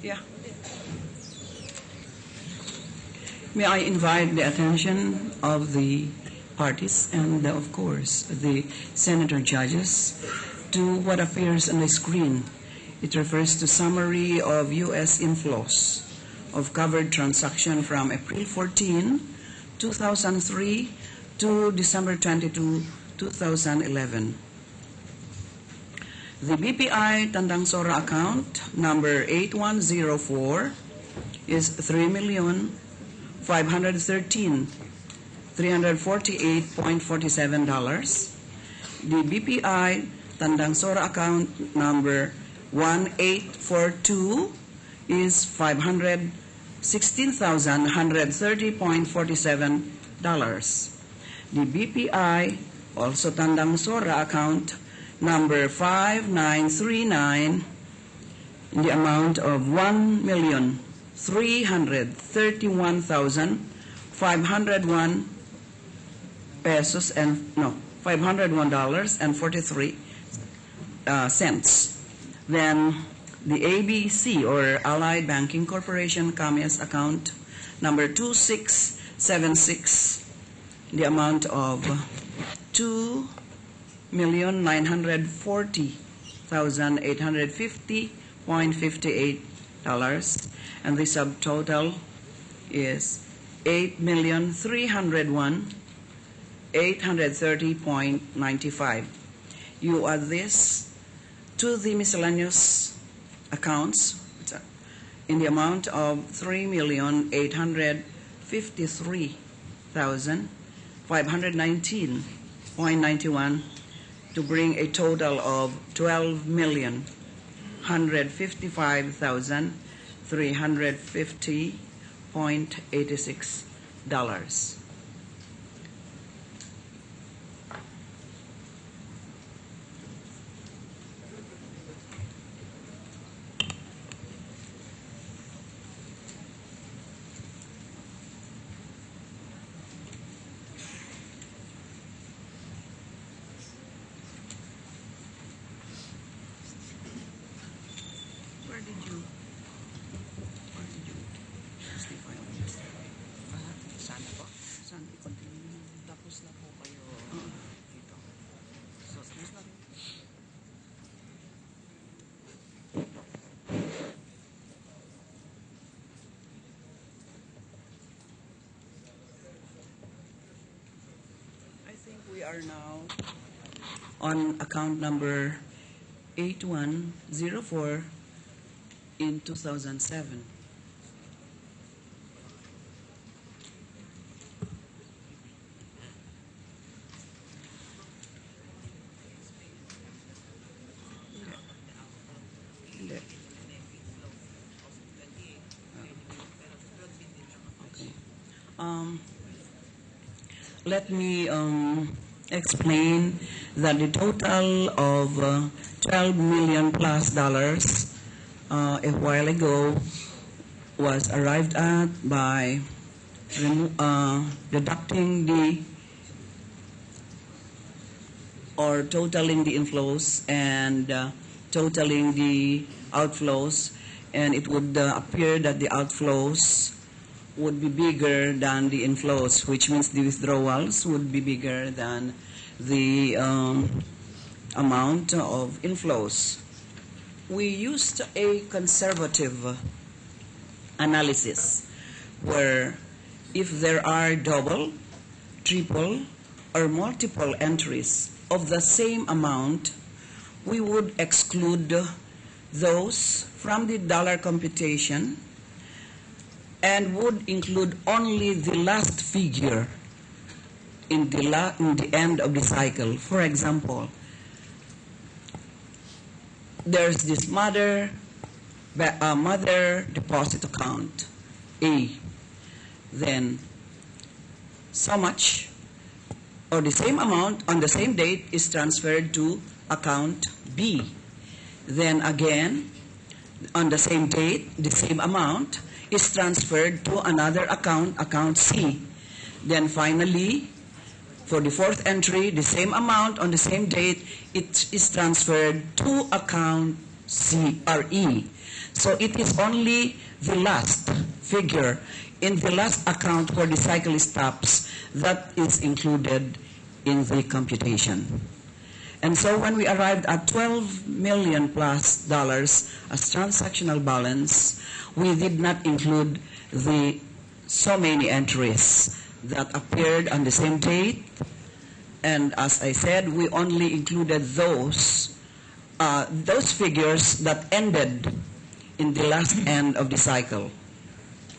Yeah. May I invite the attention of the parties and, of course, the senator judges to what appears on the screen. It refers to summary of U.S. inflows of covered transaction from April 14, 2003 to December 22, 2011. The BPI Tandang Sora account number 8104 is $3,513,348.47. The BPI Tandang Sora account number 1842 is $516,130.47. The BPI also Tandang Sora account number 5939 in the amount of $1,331,501 pesos and $501.43 cents. Then the ABC or Allied Banking Corporation Camies account number 2676 in the amount of $2,940,850.58, and the subtotal is $8,301,830.95. You add this to the miscellaneous accounts in the amount of $3,853,519.91 to bring a total of $12,155,350.86. We are now on account number 8104 in 2007. Let me explain that the total of $12 million plus a while ago was arrived at by deducting or totaling the inflows and totaling the outflows, and it would appear that the outflows would be bigger than the inflows, which means the withdrawals would be bigger than the amount of inflows. We used a conservative analysis where if there are double, triple, or multiple entries of the same amount, we would exclude those from the dollar computation and would include only the last figure in the end of the cycle. For example, there's this mother deposit account A. Then so much or the same amount on the same date is transferred to account B. Then again, on the same date, the same amount is transferred to another account, account C. Then finally, for the fourth entry, the same amount on the same date, it is transferred to account So it is only the last figure in the last account where the cycle stops that is included in the computation. And so when we arrived at $12 million plus as transactional balance, we did not include the so many entries that appeared on the same date. And as I said, we only included those figures that ended in the last end of the cycle.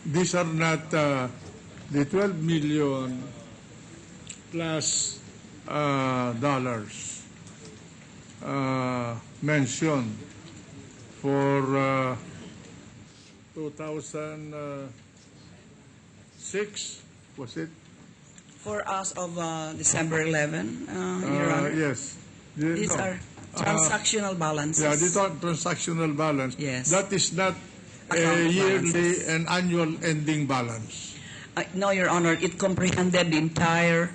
These are not the 12 million plus dollars mentioned for 2006, was it? For us of December 11, Your Honor. Yes. These are transactional balances. Yeah, these are transactional balance. Yes. That is not a Account yearly balances. and annual ending balance. No, Your Honor, it comprehended the entire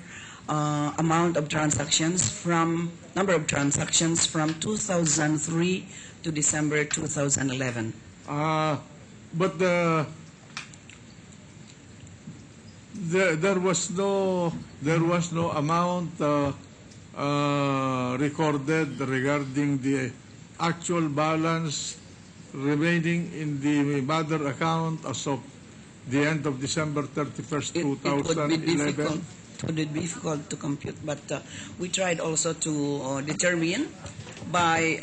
amount of transactions number of transactions from 2003 to December 2011. But there was no amount recorded regarding the actual balance remaining in the mother account as of the end of December 31st, 2011. It would be difficult to compute, but we tried also to determine by,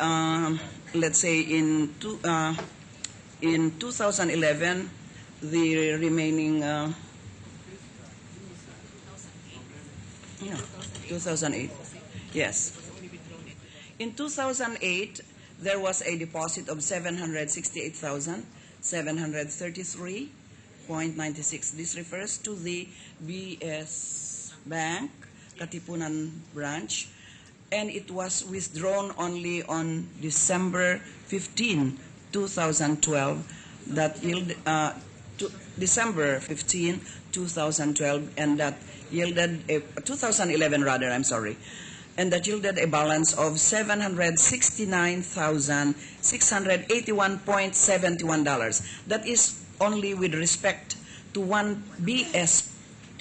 let's say, in 2011, the remaining, 2008, yes. In 2008, there was a deposit of 768,733.96. This refers to the BS Bank, Katipunan branch, and it was withdrawn only on December 15, 2012, that yielded, December 15, 2012, and that yielded, 2011 rather, I'm sorry, and that yielded a balance of $769,681.71. That is only with respect to one BS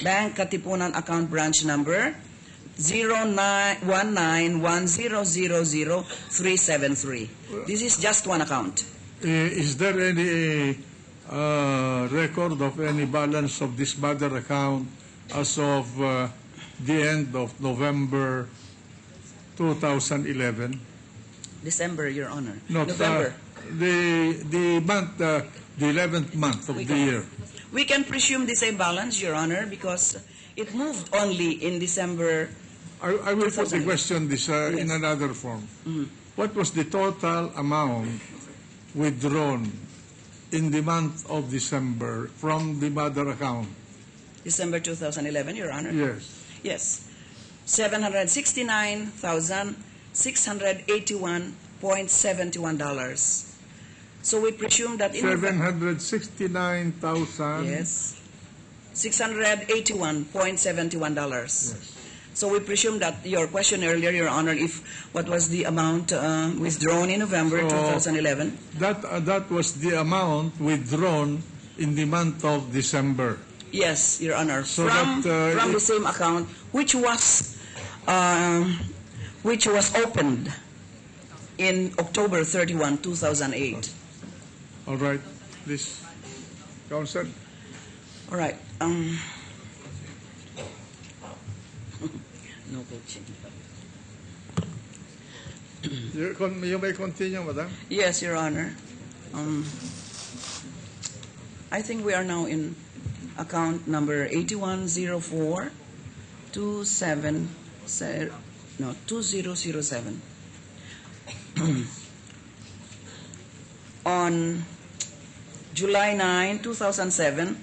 Bank Katipunan account branch number 091910000373. This is just one account. Is there any record of any balance of this mother account as of the end of November 2011? December, Your Honor. Not November. The month, the 11th month of the year. We can presume the same balance, Your Honor, because it moved only in December. I will put the question this Yes. in another form. What was the total amount withdrawn in the month of December from the mother account? December 2011, Your Honor. Yes. Yes. $769,681.71. So we presume that in 769,000. yes, $681.71. Yes. So we presume that your question earlier, Your Honor, if what was the amount withdrawn in November 2011? That was the amount withdrawn in the month of December. Yes, Your Honor. So from that, the same account, which was opened in October 31, 2008. All right, please, Counsel. All right. No coaching. You may continue, Madam. Yes, Your Honor. I think we are now in account number 8104 2007. On July 9, 2007,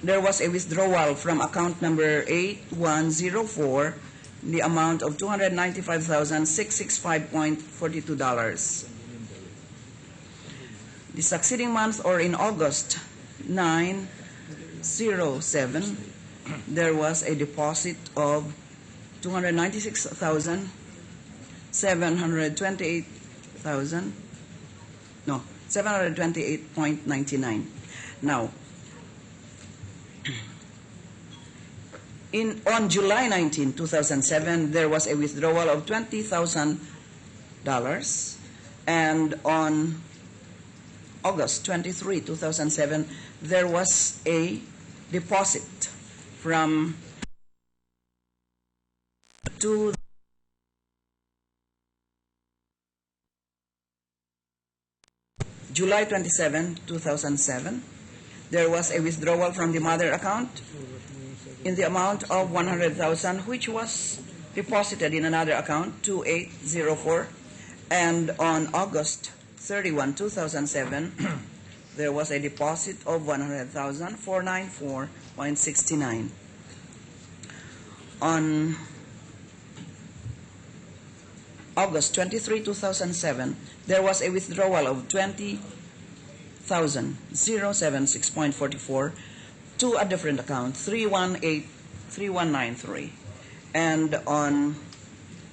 there was a withdrawal from account number 8104, the amount of $295,665.42. The succeeding month, or in August 907, there was a deposit of $296,728 700,000, no, 728.99. Now, on July 19, 2007, there was a withdrawal of $20,000, and on August 23, 2007, there was a deposit from to July 27, 2007, there was a withdrawal from the mother account in the amount of 100,000, which was deposited in another account, 2804. And on August 31, 2007, there was a deposit of 100,000, 494.69. On August 23, 2007, there was a withdrawal of 20,000, 076.44 to a different account, 3183193. And on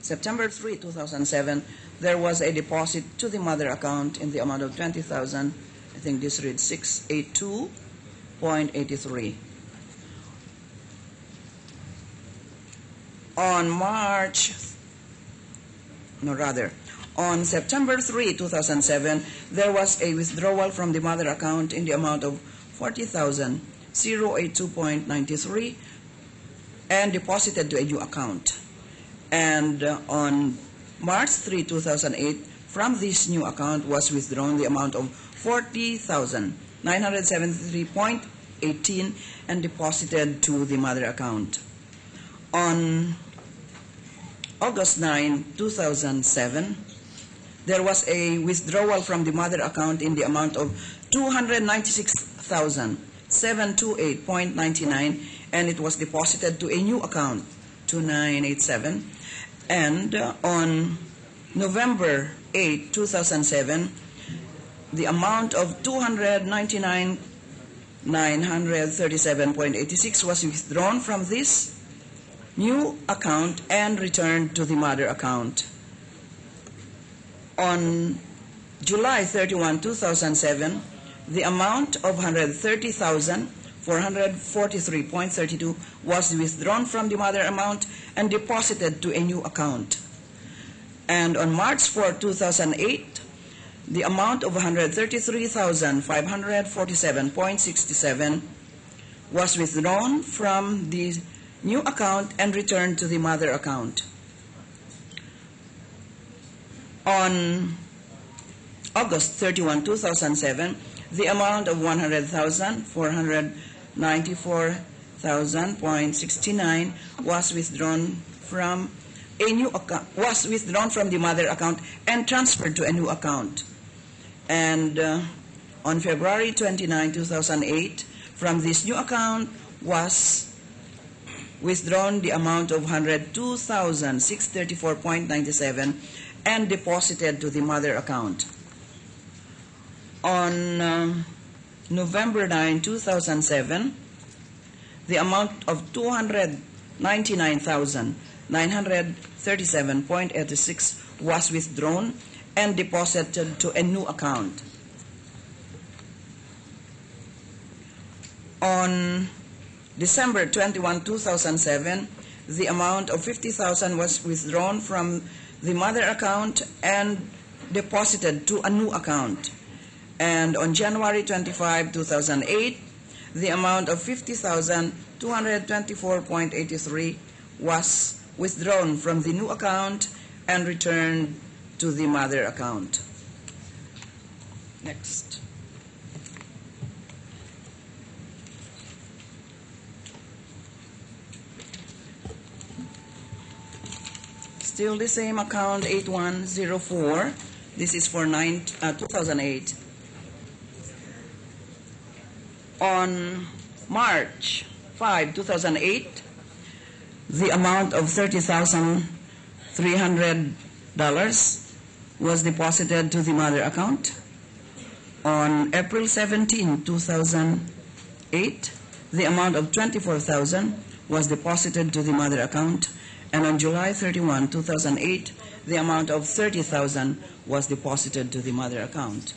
September 3, 2007, there was a deposit to the mother account in the amount of 20,000. I think this reads 682.83. On September 3, 2007, there was a withdrawal from the mother account in the amount of 40,082.93 and deposited to a new account. And on March 3, 2008, from this new account was withdrawn the amount of 40,973.18 and deposited to the mother account. On August 9, 2007, there was a withdrawal from the mother account in the amount of 296,728.99, and it was deposited to a new account, 2987. And on November 8, 2007, the amount of 299,937.86 was withdrawn from this new account and returned to the mother account. On July 31, 2007, the amount of 130,443.32 was withdrawn from the mother amount and deposited to a new account. And on March 4, 2008, the amount of 133,547.67 was withdrawn from the new account and returned to the mother account. On August 31, 2007, the amount of 100,494,000.69 was withdrawn from a new account, was withdrawn from the mother account and transferred to a new account. And on February 29, 2008, from this new account was withdrawn the amount of 102,634.97 and deposited to the mother account. On November 9, 2007, the amount of 299,937.86 was withdrawn and deposited to a new account. On December 21, 2007, the amount of 50,000 was withdrawn from the mother account and deposited to a new account. And on January 25, 2008, the amount of 50,224.83 was withdrawn from the new account and returned to the mother account. Next. Still the same account, 8104. This is for 2008. On March 5, 2008, the amount of $30,300 was deposited to the mother account. On April 17, 2008, the amount of $24,000 was deposited to the mother account. And on July 31, 2008, the amount of 30,000 was deposited to the mother account.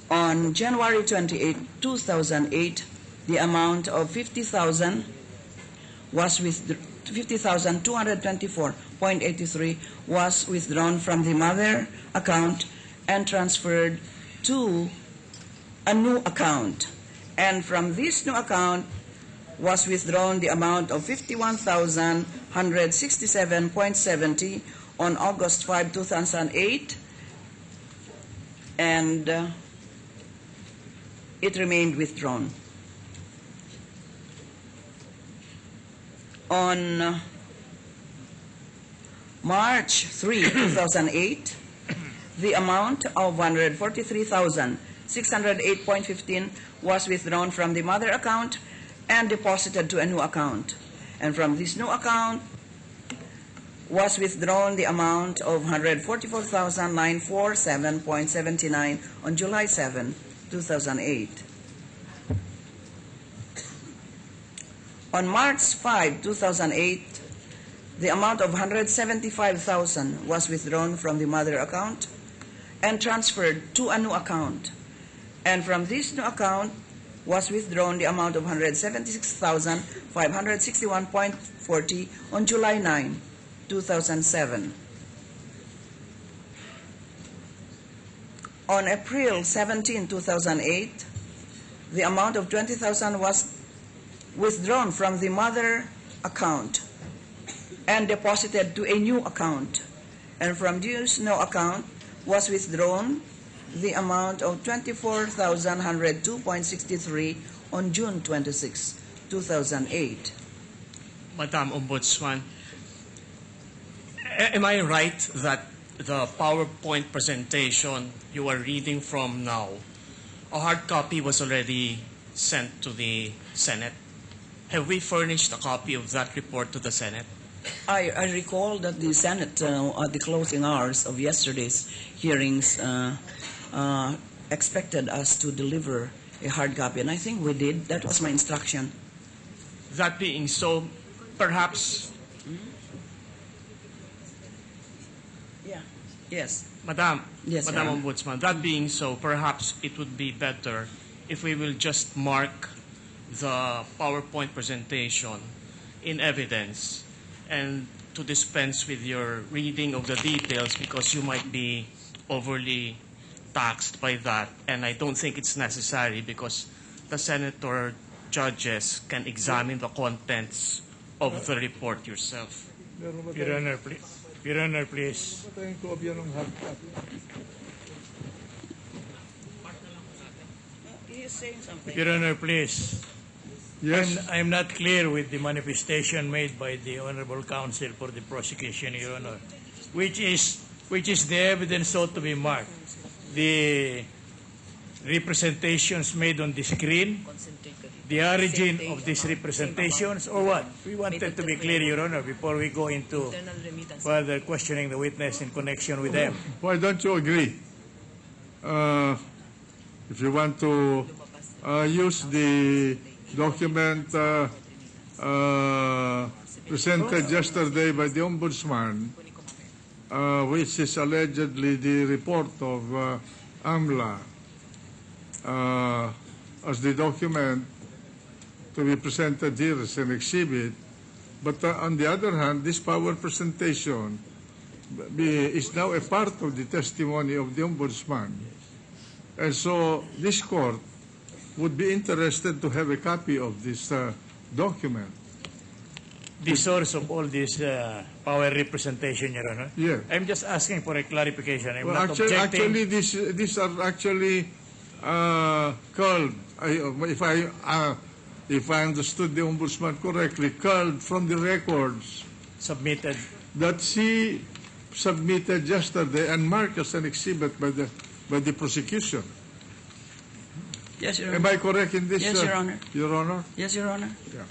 On January 28, 2008, the amount of 50,000 was 50,224.83 was withdrawn from the mother account and transferred to a new account. And from this new account was withdrawn the amount of 51,167.70 on August 5, 2008, and it remained withdrawn. On March 3, 2008, the amount of 143,608.15 was withdrawn from the mother account and deposited to a new account. And from this new account was withdrawn the amount of 144,947.79 on July 7, 2008. On March 5, 2008, the amount of 175,000 was withdrawn from the mother account and transferred to a new account. And from this new account was withdrawn the amount of 176,561.40 on July 9, 2007. On April 17, 2008, the amount of 20,000 was withdrawn from the mother account and deposited to a new account. And from this new account was withdrawn the amount of 24,102.63 on June 26, 2008. Madam Ombudsman, am I right that the PowerPoint presentation you are reading from now, a hard copy was already sent to the Senate? Have we furnished a copy of that report to the Senate? I recall that the Senate, at the closing hours of yesterday's hearings, expected us to deliver a hard copy, and I think we did. That was my instruction. That being so, perhaps, Yes. Madam Yes, Your Honor. Ombudsman, that being so, perhaps it would be better if we will just mark the PowerPoint presentation in evidence and to dispense with your reading of the details, because you might be overly taxed by that, and I don't think it's necessary because the senator judges can examine the contents of the report yourself. Your Honor, please. Your Honor, please. He is saying something. Your Honor, please. Yes. I'm not clear with the manifestation made by the Honorable Counsel for the prosecution, Your Honor, which is the evidence sought to be marked. The representations made on the screen, the origin of these representations, or what? We wanted to be clear, Your Honor, before we go into further questioning the witness in connection with them. Why don't you agree? If you want to use the document presented yesterday by the Ombudsman, which is allegedly the report of AMLA, as the document to be presented here as an exhibit. But on the other hand, this power presentation is now a part of the testimony of the Ombudsman. And so this court would be interested to have a copy of this document. The source of all this power representation, Your Honor? Yeah. I'm just asking for a clarification. I'm Well, not actually, objecting. these are actually culled. If I understood the Ombudsman correctly, culled from the records Submitted. that she submitted yesterday and marked as an exhibit by the prosecution. Yes, Your Am Honor. I correct in this? Yes, Your Honor. Your Honor? Yes, Your Honor. Yeah.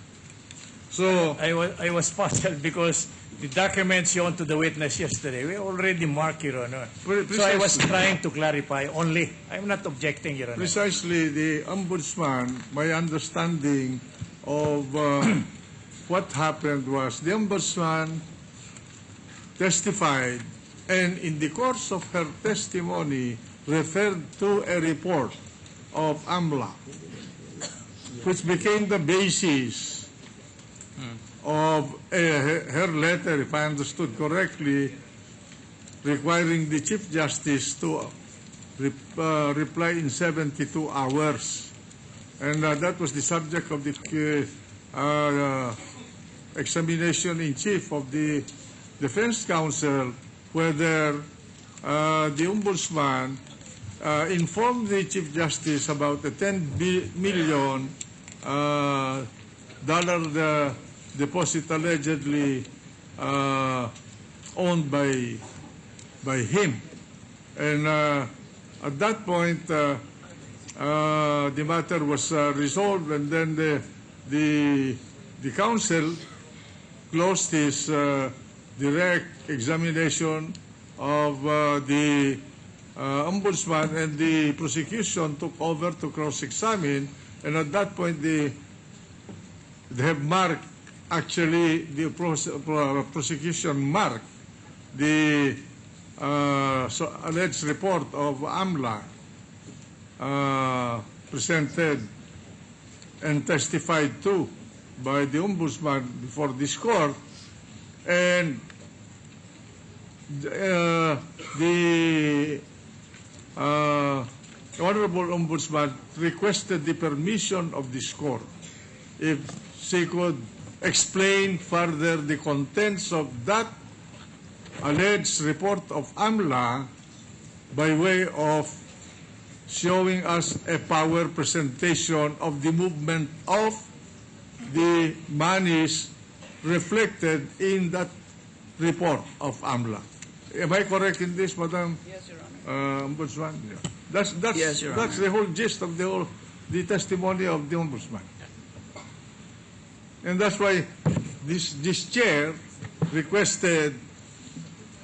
So, I was puzzled because the documents shown to the witness yesterday, we already marked, Your Honor. So I was trying to clarify only. I'm not objecting, Your Honor. precisely the Ombudsman, my understanding of what happened was the Ombudsman testified, and in the course of her testimony referred to a report of AMLA, which became the basis of her letter, if I understood correctly, requiring the Chief Justice to reply in 72 hours. And that was the subject of the examination in chief of the Defense Counsel, whether the Ombudsman informed the Chief Justice about the $10 million deposit allegedly owned by him. And at that point, the matter was resolved, and then the counsel closed his direct examination of the Ombudsman, and the prosecution took over to cross-examine. And at that point, they have marked, actually, the prosecution marked the alleged report of AMLA presented and testified to by the Ombudsman before this court, and the Honorable Ombudsman requested the permission of this court if she could explain further the contents of that alleged report of AMLA by way of showing us a power presentation of the movement of the monies reflected in that report of AMLA. Am I correct in this, Madam? Yes, Your Honor. Ombudsman? Yeah. Yes, Your That's Honor. the whole gist of the testimony of the Ombudsman. And that's why this chair requested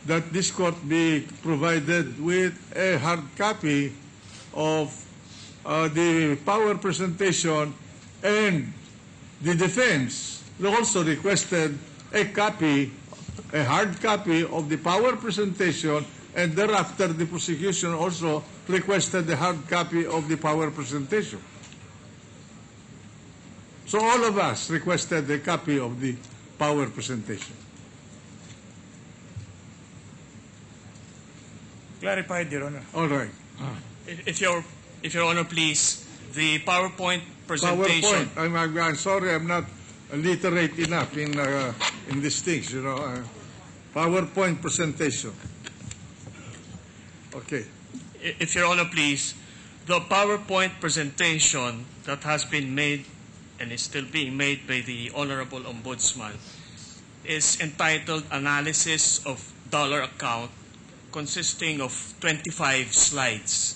that this court be provided with a hard copy of the power presentation, and the defense also requested a hard copy of the power presentation, and thereafter the prosecution also requested a hard copy of the power presentation. So all of us requested a copy of the power presentation. Clarified, Your Honor. All right. If Your Honor, please, the PowerPoint presentation. PowerPoint. I'm sorry, I'm not literate enough in these things, you know. PowerPoint presentation. Okay. If Your Honor, please, the PowerPoint presentation that has been made and is still being made by the Honorable Ombudsman is entitled Analysis of Dollar Account, consisting of 25 slides.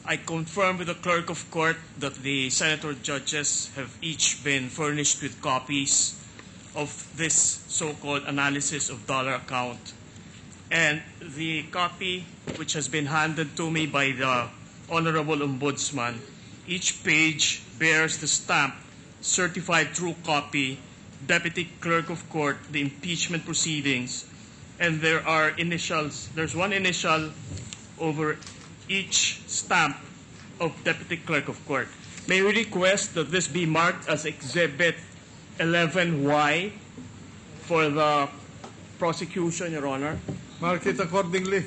I confirm with the Clerk of Court that the Senator Judges have each been furnished with copies of this so-called Analysis of Dollar Account. And the copy which has been handed to me by the Honorable Ombudsman, each page bears the stamp, certified true copy, Deputy Clerk of Court, the impeachment proceedings, and there are initials. There's one initial over each stamp of Deputy Clerk of Court. May we request that this be marked as Exhibit 11Y for the prosecution, Your Honor? Mark it accordingly.